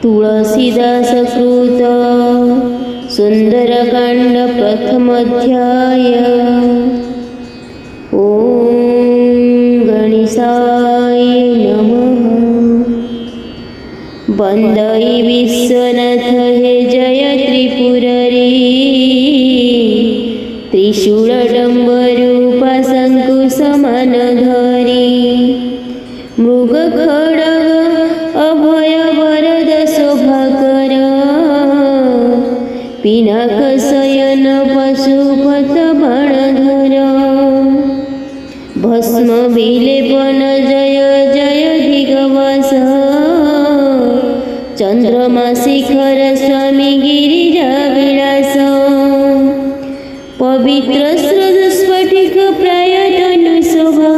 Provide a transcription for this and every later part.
तुलसीदास कृत सुंदरकांड प्रथम अध्याय। ओम गणेशाय नमः। वंदे विश्वनाथ हे जय त्रिपुररी, त्रिशूल डम्बरूप शंकु समान धरी, मृग खड्ग अभय वरद शोभाकर, पिनाक शयन पशुपत बाणधर, भस्म विलेपन जय जय दिगवास, चंद्रमा शिखर स्वामी गिरिजा विलास, पवित्र श्रद्ध स्फटिक प्राय तनु शोभा,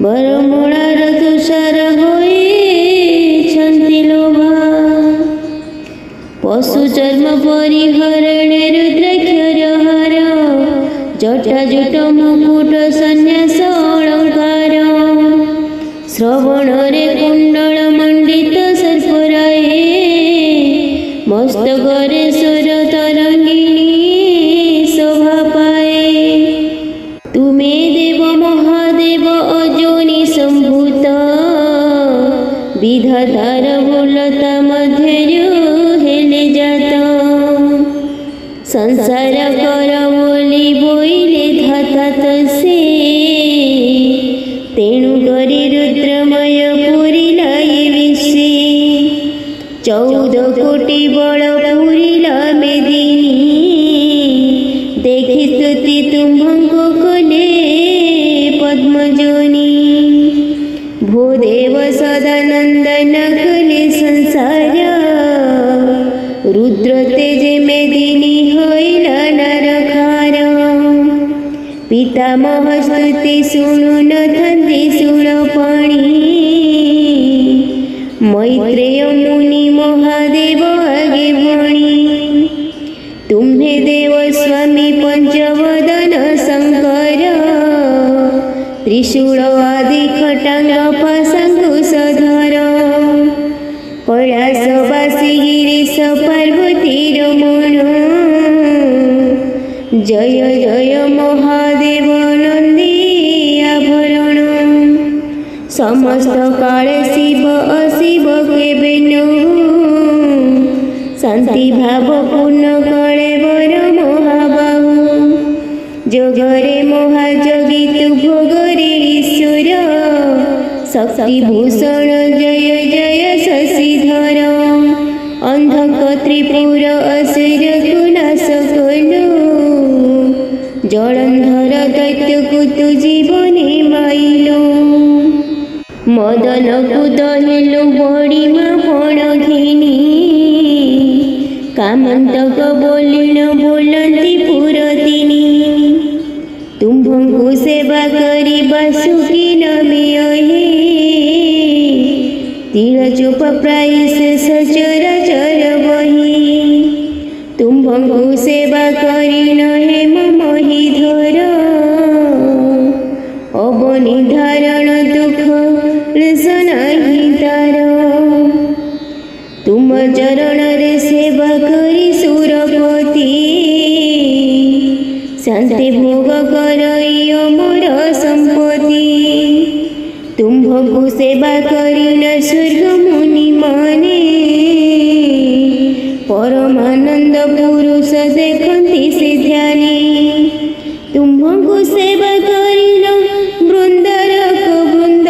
बरमूलार तुषार होई छंति लोभा, पशु चर्म परिहरणे रुद्राक्षर हार, जटाजुट मुकुट सन्यास अलंकार, श्रवणरे कुंडल मंडित सर्पराये, मस्तकरे सुर तरंगिणी शोभा पाए। तुमे देव महादेव अजोनि संभूत, विधातार बोलता मध्यरु हेले जात, संसार कर बोली बोइले धाता तसे, तेणु करी रुद्रमय पुरिला ये विश्वे, 14 कोटि बल पुरिला मेदिनी, देखि स्तुति तुम्भंको कले पद्मजोनी, भूदेव सदानंदन कले संसार, रुद्र तेजे मेदिनी होइला नरखार, पितामह स्तुति शुणु न थंती शूलपाणि, मैत्रेय मुनि महादेव आगे भणी, तुम्हे देव स्वामी पंचवदन शंकर, त्रिशूल आदि खटांग पाशंकुशधर, कैलासवासी गिरीश पार्वती रमण, जय जय महादेव नंदी आभरण, समस्त काले शिव अशिव केबे न, शांति भाव पूर्ण कले वर महाबाहु, जगरे महाजगी तु भोगरे ईश्वर, शक्ति भूषण जय जय शशिधर, अंधक त्रिपुर असुर कुनाश कलु, जलंधर दैत्य कुतु जीवने माइलो, मदन कुदहिलु बड़ीमा पण घिनी, कामंतक बोलिन बोलंती पुरतिनी, तुम्भंकु सेवा करी बासुकी नमियहे, तीर चुप प्राय से सचराचर बही, तुम्भंकु सेवा करी नहे मोहि धर, अबनि धारण दुख नहीं तार, तुम चरण रे सेवा करी सुरपति, शांति भोग करई अमर संपत्ति, तुम्भंकु सेवा करी न स्वर्ग मुनि माने, परमानंद पुरुष देखंती से ध्याने, तुम्भंकु सेवा करी न वृंदारक वृंद,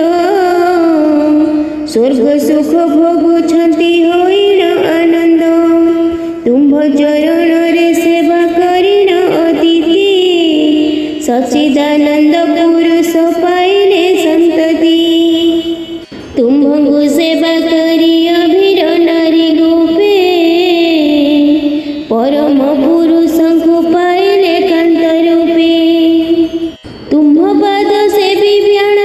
स्वर्ग सुख भोगुछंती होइण आनंद, तुम्भ चरण रे सेवा करिण अतिथि, सच्चिदानंद पुरुष पाइले संतति, तुम्भंकु सेवा करी अभिर नारी गोपे, परम पुरुषंकु पाइले कांत रूपे, तुम्भ पाद सेवी व्याण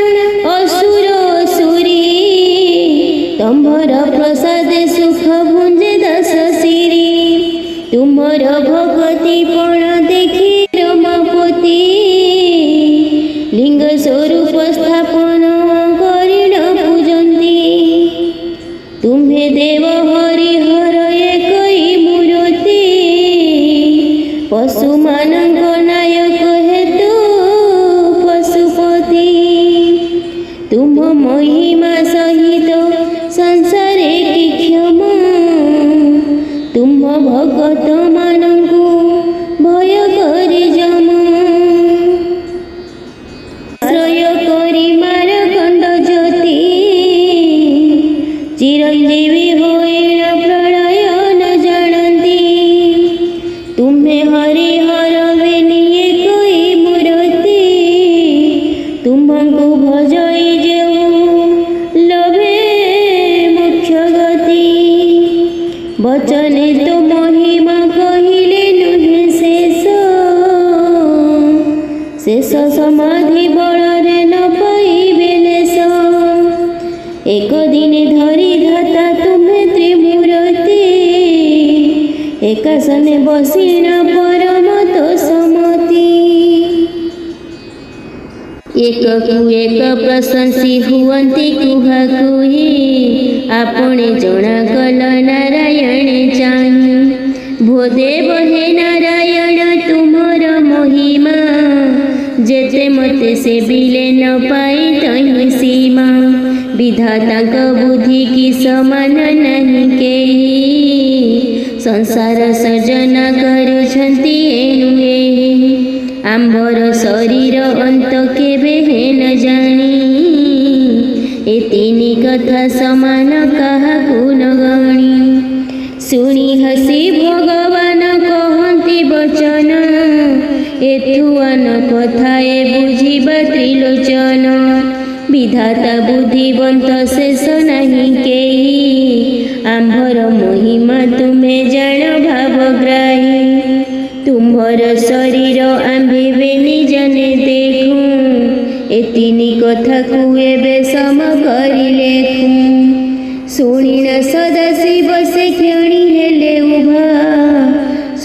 असुर असुरी, तम्भर प्रसाद सुख भुंजे दस सिरी, तुमर भगति पण देखी रमापति, लिंग स्वरूप स्थापन करिण पूजंती, तुम्हें देव हरिहर एकई मूर्ति पशु मानक नायक हेतु पशुपति तुम महिमा सहित संसारे की क्षमा तुम भगत मानकु भय करि जमा आश्रय करि मारकंड ज्योति चिरंजीवी होइल प्रलय न जानती तुम्हें हरिहर बेनिए कोई मूर्ति तुमको भजई जेऊ लभे मुख्य गति बचने तो महिमा कहिले नुहे शेष शेष समाधि बଳରେ न पाइबे लेश एक दिने धरी धाता तुम्हें त्रिमूर्ति एकासने बसिना परम तो समति एक प्रशंसी हुअन्ति कुहा कुही आपणे जणा कल नारायण चाहि भोदेव हे नारायण तुमर महिमा जेते मते से बिले न पाई तहि सीमा विधाताक बुद्धि की समान नहीं केही संसार सर्जना करुछन्ति एनु एही आंबर शरीर अंत केबे हे न जानी ए तीनी कथा समान काहाकु न गणी शुणी हसी भगवान कहन्ति वचन एथुआन कथाए बुझिबा त्रिलोचन विधाता बुद्धिवंत शेष नहीं केही आंभर महिमा तुम्हें जान भावग्राही तुम्भर शरीर आंभिबे निजने देखूं ए तीनी कथा को एबे सम करि लेखूं शुणिन सदाशिव से क्षणी हेले उभा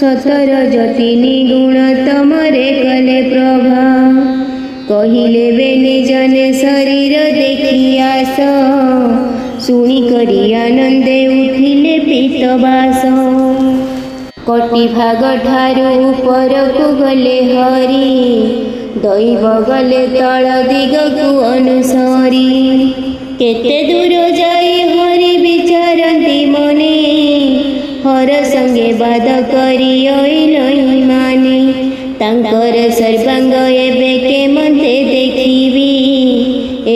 सतर जतिनी गुण तमरे कले प्रभा कहिले बेने जने शरीर देखी आस शुणी करी आनंदे उठिले पीतबास कटी भाग ठारू ऊपर को गले हरि दैव गले तल दिग को अनुसरी केते दूर जाई हरि विचारती मने हर संगे बाद करी नहीं माने तांकर सर्वांग एबे केमते देखिबी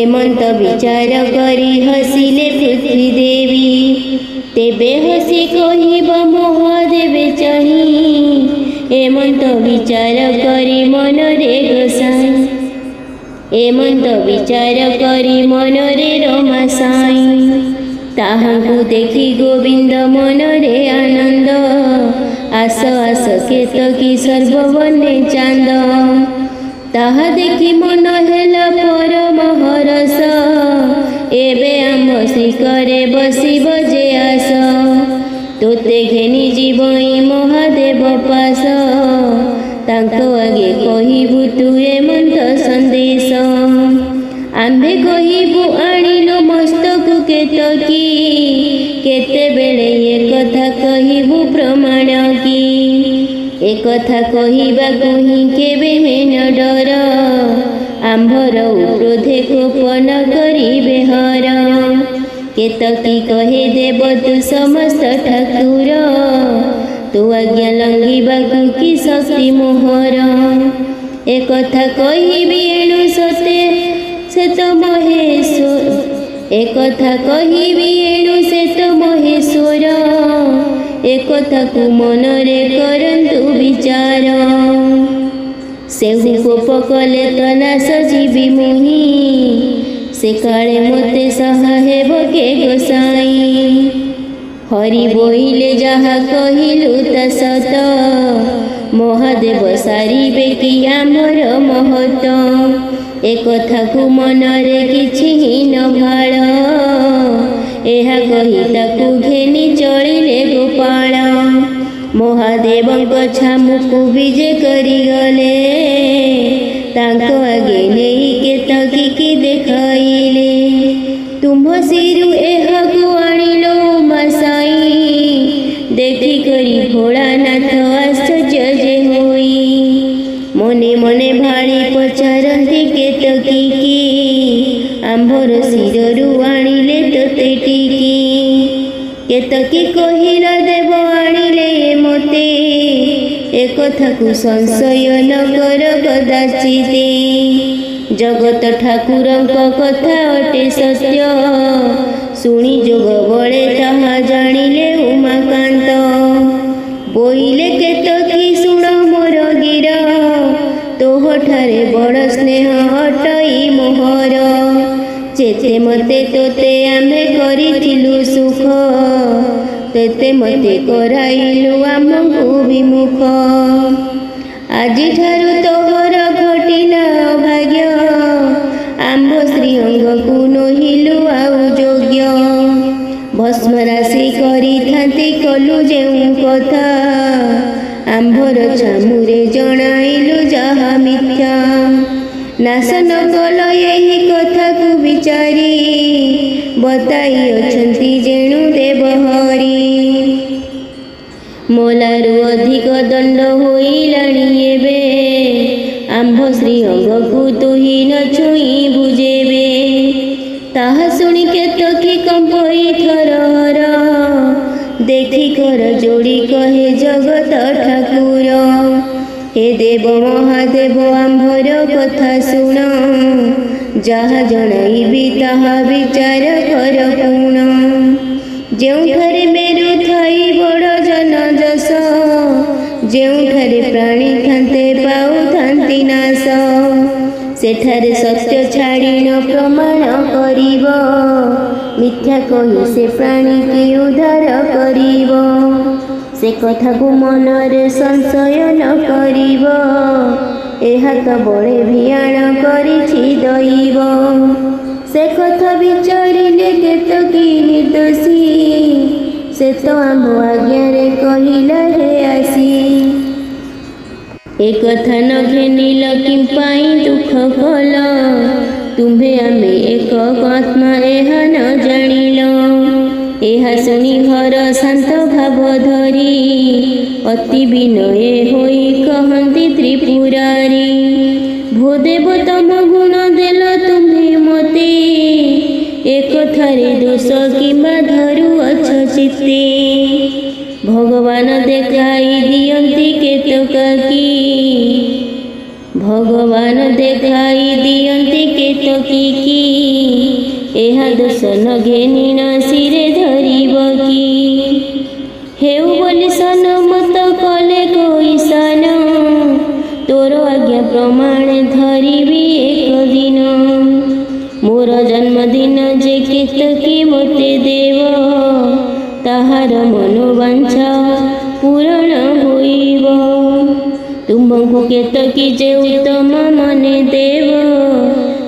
एमंत विचार करी हसिले पृथ्वी देवी तेबे हसी कहिब महादेव चाही एमंत विचार करी मन रे गोसाई एमंत विचार करी मन रे रमा साई ताहांकु देखी गोविंद मन रे आनंद आस आस केतकी सर्ववने चांद ताहा देखी मन हेला परम हरस एबे आम शिखरे बसिब जे आस तोते घेनी जीवई महादेव पास तांको आगे कहिबु तु एमंत संदेश आंबे कहिबु आनिलो मस्तक केतकी केते बेले ये कथा कहिबु प्रमाण की ए कथा कहिबाकु ही केबे न डर आंभर क्रोधे कोपन करिबे हर केतकी कहे देव तु समस्त ठाकुर तु आज्ञा लंघिबाकु की शक्ति मोहर ए कथा कहिबि एणु सते से तो महेश्वर ए कथा कहिबि एणु से तो महेश्वर ए कथा को मन रे करंतु विचार सेहु कोप कले तो नाश जीवी मुहि से काले मते सहा हेब के गोसाई हरि बोइले जहा कहिलु ता सत महादेव सारिबे कि आमर महत ए कथा को मन रे किछि न भाळ एहा कहि ताकु घेनी चलिले गोपाळ महादेवଙ୍କ छामुକୁ विजे करी गले तांको आगे नेई केतकी की देखाइले तुम सिरु एहाकु आनिलो ଭୋଳାନାଥ ଆଶ୍ଚର୍ଯ୍ୟ ଯେ ହୋଇ ମନେ ମନେ ଭାଳି ପଚାରନ୍ତି କେତକୀ କି ଆମ୍ଭର ଶିରରୁ ଆଣିଲେ ତୋତେ ଟିକି। କେତକୀ କହିଲ ଦେବ ଆଣିଲେ ମୋତେ ଏ କଥାକୁ ସଂଶୟ ନ କର କଦାଚିତେ। ଜଗତ ଠାକୁରଙ୍କ କଥା ଅଟେ ସତ୍ୟ ଶୁଣି ଯୋଗ ବଳେ ତାହା ଜାଣିଲେ ଉମାକାନ୍ତ। ବୋଇଲେ କେତକୀ ଶୁଣ ମୋର ଗିର ତୋହଠାରେ ବଡ଼ ସ୍ନେହ ଅଟଇ ମୋହର। ଯେତେ ମତେ ତୋତେ ଆମେ କରିଥିଲୁ ସୁଖ ତେତେ ମତେ କରାଇଲୁ ଆମକୁ ବିମୁଖ। ଆଜିଠାରୁ ତୋହର ଘଟିଲା ଅଭାଗ୍ୟ ଆମ୍ଭ ଶ୍ରୀଅଙ୍ଗକୁ ନୋହିଲୁ ଆଉ ଯୋଗ୍ୟ। ଭସ୍ମ ରାଶି କରିଥାନ୍ତି କଲୁ ଯେଉଁ କଥା ଆମ୍ଭର ଛାମୁରେ ଜଣାଇଲୁ ଯାହା ମିଥ୍ୟା। ନାଶନ କଲ ଏହି କଥାକୁ ବିଚାରି ବତାଇ ଅଛନ୍ତି ଯେଣୁ ଦେବହରି। ମୋଲାରୁ ଅଧିକ ଦଣ୍ଡ ହୋଇଲାଣି ଏବେ ଆମ୍ଭ ଶ୍ରୀଅଙ୍ଗକୁ ତୁହି ନ ଛୁଇଁ ବୁଝେବେ। ତାହା ଶୁଣି କେତକୀ କମ୍ପଇ ଥରହର ଦେଖି କର ଯୋଡ଼ି କହେ ଜଗତ ଠାକୁର। हे देव महादेव आम्भर कथा शुण जहा जणाइबी ताहा विचार कर पुण। जेउठारे मेरु थाई बड़ जन जस जेउठारे प्राणी थांते पाउथांती नाश सेठारे सत्य छाड़ी न प्रमाण करिब मिथ्या कहि से प्राणी के उद्धार करिब। से कथा को मनरे संशय न करिब एहा तो बड़े भियाण करिछि दैव। से कथा विचारिले केतकी निर्दोषी से तो आम आज्ञारे कहिला हे आसी। ए कथा न घेनिल किंपाई दुख कल तुम्हे आमे एक आत्मा एहा न जानिल। एहा शुणी घर शांत भाव धरी अति विनये होई कहंती त्रिपुरारी। भोदेव तम गुण देल तुम्हें मते एक थारे दोष किंबा धरु अछ चित्ते। भगवान देखाई दियंती केतकी भगवान देखाई दियंती केतकी की एहा दोष न घेनी न सिरे धरिब की। हेउ बोली सन मत कले कोई सन तोर आज्ञा प्रमाण धरिबी एक दिन। मोर जन्मदिन जे केतकी मते देव ताहार मनोवांछा पूरण होइब। तुमको केतकी जे उत्तम मने देव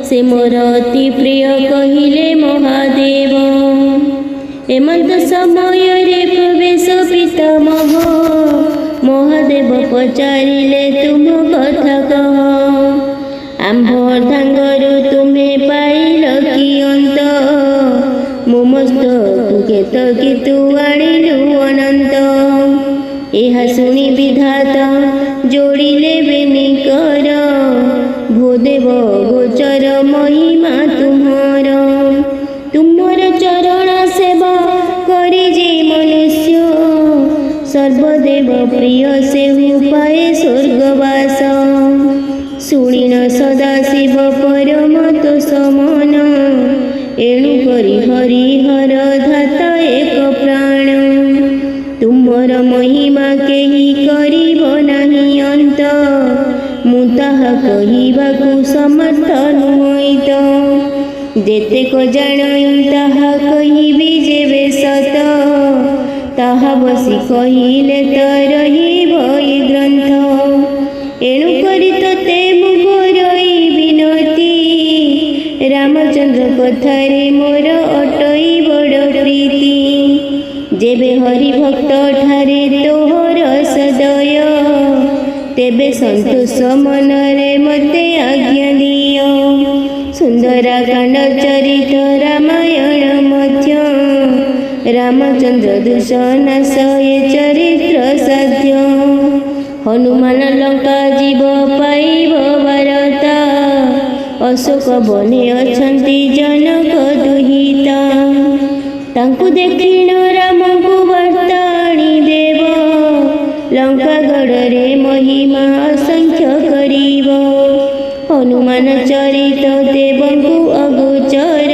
से मोर अति प्रिय कहिले महादेव। एमंत समय रे प्रवेश पितामह महादेव पचारिले तुम कथा कह। आम्भ अर्धांगरु तुम्हें पाइल कि अंत मोमस्त केतकी तू आनिलु अनंत। एहा शुणी विधाता जोड़िले बेनिकर भूदेव गोचर महिमा तुम्हार। तुम्हार चरण सेवा करी जे मनुष्य सर्वदेव प्रिय से पाए स्वर्गवास। शुणी न सदा शिव परम तो समन एणु करी हरिहर धाता एक प्राण। तुमर महिमा केही करिब नाही अंत मु ताहा कहिबाकु समर्थ नुहै तो। जेतेक जाणई ताहा कहिबी जेबे सत ताहा बसी कहिले तो रहिब ए ग्रंथ। एणु करी तोते मु करई विनती रामचंद्र कथारे मोर अटई बड़ प्रीति। जेबे हरि भक्त ठारे तोहर सदय तेबे संतोष मनरे मते आज्ञा दियो। सुंदरा कांड चरित रामायण मध्य ରାମଚନ୍ଦ୍ର ଦୂଷନାଶ ଏ ଚରିତ୍ର ସାଧ୍ୟ। ହନୁମାନ ଲଙ୍କା ଯିବ ପାଇବ ବାରତା, ଅଶୋକ ବନେ ଅଛନ୍ତି ଜନକ ଦୁହିତା। ତାଙ୍କୁ ଦେଖିଣ ରାମଙ୍କୁ ବାର୍ତ୍ତା ଆଣିଦେବ, ଲଙ୍କାଗଡ଼ରେ ମହିମା ଅସଂଖ୍ୟ କରିବ। ହନୁମାନ ଚରିତ ଦେବଙ୍କୁ ଅଗୋଚର,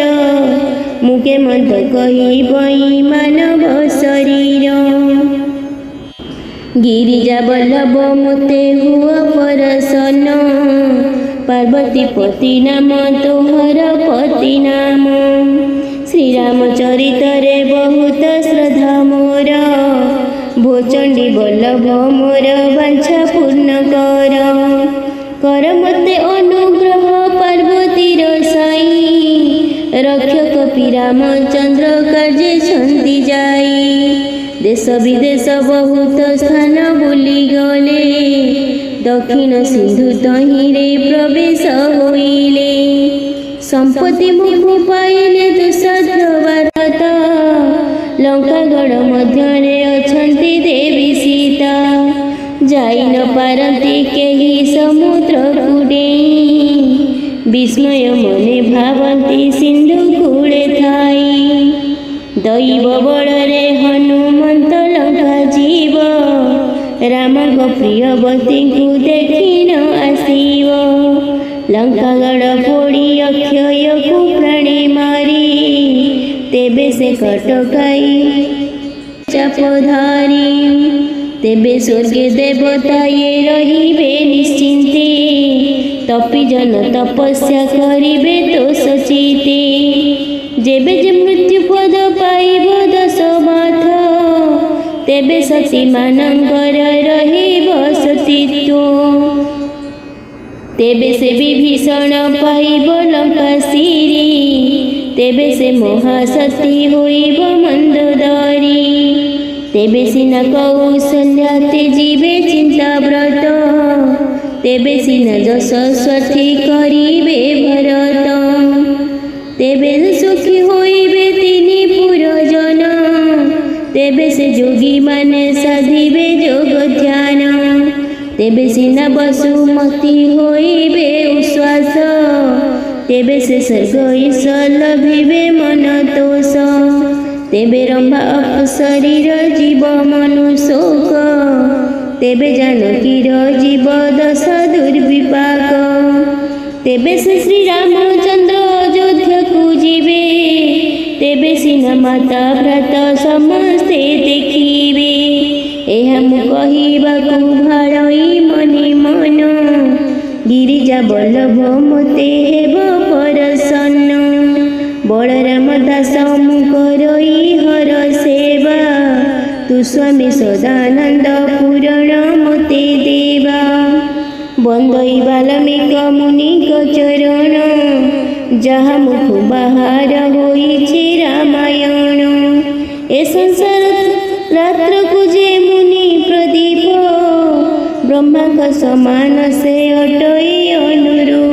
ମୁକେ ମନ୍ତ କହିବଇ ମାନବ ଶରୀର। ଗିରିଜା ବଲ୍ଲଭ ମୋତେ ହୁଅ ପରସନ, ପାର୍ବତୀ ପତି ନାମ ତୋହର ପତି ନାମ। ଶ୍ରୀରାମ ଚରିତରେ ବହୁତ ଶ୍ରଦ୍ଧା ମୋର, ଭୋଚଣ୍ଡୀ ବଲ୍ଲଭ ମୋର ବାଞ୍ଛା ପୂର୍ଣ୍ଣ କର। କର ମୋତେ ଅନୁଗ୍ରହ ପାର୍ବତୀର ସାଇ, ରକ୍ଷକ ପି ରାମଚନ୍ଦ୍ର କାର୍ଯ୍ୟେ ଛନ୍ଦି ଯାଇ। ଦେଶ ବିଦେଶ ବହୁତ ସ୍ଥାନ ବୁଲି ଗଲେ, ଦକ୍ଷିଣ ସିନ୍ଧୁ ତହିଁରେ ପ୍ରବେଶ ହୋଇଲେ। ସମ୍ପତ୍ତି ମୁଖ ପାଇଲେ ଦୁଃସାଧ୍ୟ ଭାରତ, ଲଙ୍କାଗଡ଼ ମଧ୍ୟରେ ଅଛନ୍ତି ଦେବୀ ସୀତା। ଯାଇ ନ ପାରନ୍ତି କେହି ସମୁଦ୍ରକୁ ଡେଇଁ, ବିସ୍ମୟ ମନେ ଭାବନ୍ତି ସିନ୍ଧୁ କୂଳେ ଥାଇ। ଦୈବ ବଳରେ ହନୁମନ୍ତ ଲଙ୍କା ଯିବ, ରାମଙ୍କ ପ୍ରିୟବତୀଙ୍କୁ ଦେଖିନ ଆସିବ। ଲଙ୍କାଗଡ଼ ପୋଡ଼ି ଅକ୍ଷୟକୁ ପ୍ରାଣେ ମାରି, ତେବେ ସେ କଟକାଇ ଚାପଧାରୀ। ତେବେ ସ୍ୱର୍ଗେ ଦେବତାଏ ରହିବେ ନିଶ୍ଚିନ୍ତେ, ତପି ଜନ ତପସ୍ୟା କରିବେ ଦୋଷ ଚିତେ। ଯେବେ ଯେ ମୃତ୍ୟୁ ପଦ ପାଇବ ଦଶମାଥ, ତେବେ ସତୀମାନଙ୍କର ରହିବ ସତୀତ୍ୱ। ତେବେ ସେ ବିଭୀଷଣ ପାଇବ ଲଙ୍କା ଶିରି, ତେବେ ସେ ମହାସତୀ ହୋଇବ ମନ୍ଦୋଦରୀ। ତେବେ ସିନା କୌଶଲ୍ୟା ତେଜିବେ ଚିନ୍ତାବ୍ରତ, ତେବେ ସିନା ଯଶସ୍ୱଥୀ କରିବେ ଭରତ। ତେବେ ସୁଖୀ ହୋଇବେ ତିନି ପୁରଜନ, ତେବେ ସେ ଯୋଗୀମାନେ ସାଧିବେ ଯୋଗ ଧ୍ୟାନ। ତେବେ ସିନା ବସୁମତୀ ହୋଇବେ ଉଶ୍ୱାସ, ତେବେ ସେ ସ୍ୱର୍ଗ ଈଶ ଲଭିବେ ମନ ତୋଷ। ତେବେ ରମ୍ଭା ଅପସରୀର ଜୀବ ମନୁଶୋକ, ତେବେ ଜାନକୀର ଜୀବ ଦଶ ଦୁର୍ବିପାକ। ତେବେ ସେ ଶ୍ରୀରାମଚନ୍ଦ୍ର ଅଯୋଧ୍ୟାକୁ ଯିବେ, ତେବେ ସିନା ମାତା ଭ୍ରାତ ସମସ୍ତେ ଦେଖିବେ। ଏହା ମୁଁ କହିବାକୁ ଭାଳଇ ମନେ ମନ, ଗିରିଜା ବଲ୍ଲଭ ମୋତେ ହେବ ପରସନ୍ନ। ବଳରାମ ଦାସ ମୁଁ କରଇ ହର ସେବା, ତୁ ସ୍ୱାମୀ ସଦାନନ୍ଦ ପୂରଣ ମୋତେ ଦେବା। ବନ୍ଦଇ ବାଲ୍ମୀକ ମୁନିଙ୍କ ଚରଣ, ଯାହା ମୁଖ ବାହାର ହୋଇଛି ରାମାୟଣ। ଏ ସଂସାର ରାତ୍ରକୁ ଯେ ମୁନି ପ୍ରଦୀପ, ବ୍ରହ୍ମାଙ୍କ ସମାନ ସେ ଅଟଇ ଅନୁରୂପ।